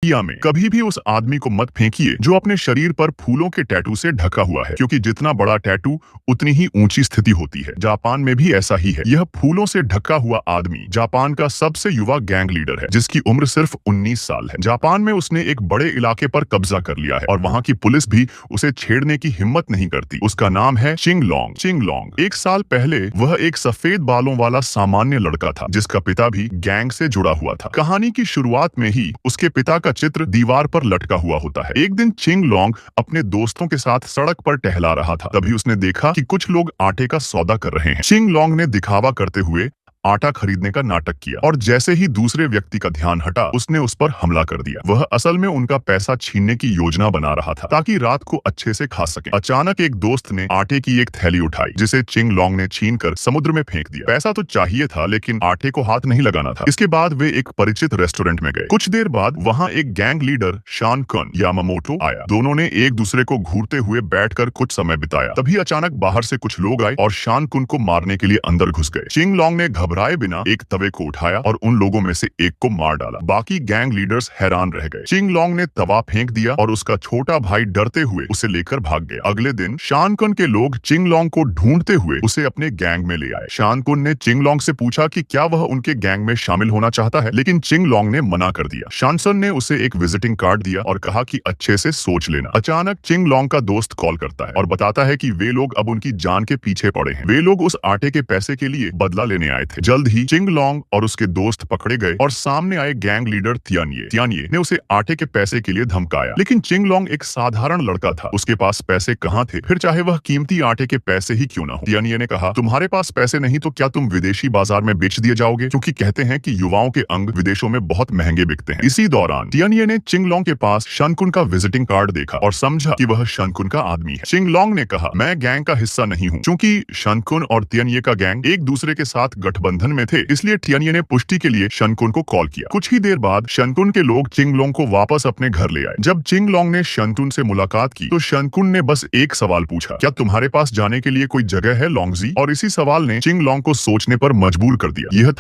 India में कभी भी उस आदमी को मत फेंकिए जो अपने शरीर पर फूलों के टैटू से ढका हुआ है, क्योंकि जितना बड़ा टैटू उतनी ही ऊंची स्थिति होती है। जापान में भी ऐसा ही है। यह फूलों से ढका हुआ आदमी जापान का सबसे युवा गैंग लीडर है, जिसकी उम्र सिर्फ 19 साल है। जापान में उसने एक बड़े इलाके पर कब्जा कर लिया है और वहाँ की पुलिस भी उसे छेड़ने की हिम्मत नहीं करती। उसका नाम है चिंगलोंग। चिंगलोंग 1 साल पहले वह एक सफेद बालों वाला सामान्य लड़का था, जिसका पिता भी गैंग से जुड़ा हुआ था। कहानी की शुरुआत में ही उसके पिता का चित्र दीवार पर लटका हुआ होता है। एक दिन चिंगलोंग अपने दोस्तों के साथ सड़क पर टहला रहा था। तभी उसने देखा कि कुछ लोग आटे का सौदा कर रहे हैं। चिंगलोंग ने दिखावा करते हुए आटा खरीदने का नाटक किया और जैसे ही दूसरे व्यक्ति का ध्यान हटा, उसने उस पर हमला कर दिया। वह असल में उनका पैसा छीनने की योजना बना रहा था ताकि रात को अच्छे से खा सके। अचानक एक दोस्त ने आटे की एक थैली उठाई, जिसे चिंगलोंग ने छीनकर समुद्र में फेंक दिया। पैसा तो चाहिए था, लेकिन आटे को हाथ नहीं लगाना था। इसके बाद वे एक परिचित रेस्टोरेंट में गए। कुछ देर बाद वहाँ एक गैंग लीडर शानकुन यामामोटो आया। दोनों ने एक दूसरे को घूरते हुए बैठकर कुछ समय बिताया। तभी अचानक बाहर से कुछ लोग आए और शानकुन को मारने के लिए अंदर घुस गए। चिंगलोंग ने घबराए बिना एक तवे को उठाया और उन लोगों में से एक को मार डाला। बाकी गैंग लीडर्स हैरान रह गए। चिंगलोंग ने तवा फेंक दिया और उसका छोटा भाई डरते हुए उसे लेकर भाग गया। अगले दिन शानकुन के लोग चिंगलोंग को ढूंढते हुए उसे अपने गैंग में ले आए। शानकुन ने चिंगलोंग से पूछा कि क्या वह उनके गैंग में शामिल होना चाहता है, लेकिन चिंगलोंग ने मना कर दिया। शानसन ने उसे एक विजिटिंग कार्ड दिया और कहा कि अच्छे से सोच लेना। अचानक चिंगलोंग का दोस्त कॉल करता है और बताता है कि वे लोग अब उनकी जान के पीछे पड़े हैं। वे लोग उस आटे के पैसे के लिए बदला लेने आए थे। जल्द ही चिंगलोंग और उसके दोस्त पकड़े गए और सामने आए गैंग लीडर तियानिये ने उसे आटे के पैसे के लिए धमकाया। लेकिन चिंगलोंग एक साधारण लड़का था, उसके पास पैसे कहाँ थे, फिर चाहे वह कीमती आटे के पैसे ही क्यों ना हो। तियानिये ने कहा, तुम्हारे पास पैसे नहीं तो क्या तुम विदेशी बाजार में बेच दिए जाओगे, क्योंकि कहते हैं कि युवाओं के अंग विदेशों में बहुत महंगे बिकते हैं। इसी दौरान तियानिये ने चिंगलोंग के पास शानकुन का विजिटिंग कार्ड देखा और समझा कि वह शानकुन का आदमी है। चिंगलोंग ने कहा, मैं गैंग का हिस्सा नहीं हूँ। चूंकि शानकुन और तियानिये का गैंग एक दूसरे के साथ गठबंधन में थे, इसलिए तियानिये ने पुष्टि के लिए शानकुन को कॉल किया। कुछ ही देर बाद शानकुन के लोग चिंगलोंग को वापस अपने घर ले आए। जब चिंगलोंग ने शानकुन से मुलाकात की तो शानकुन ने बस एक सवाल पूछा, क्या तुम्हारे पास जाने के लिए कोई जगह है लोंगजी? और इसी सवाल ने चिंगलोंग को सोचने पर मजबूर कर दिया। यह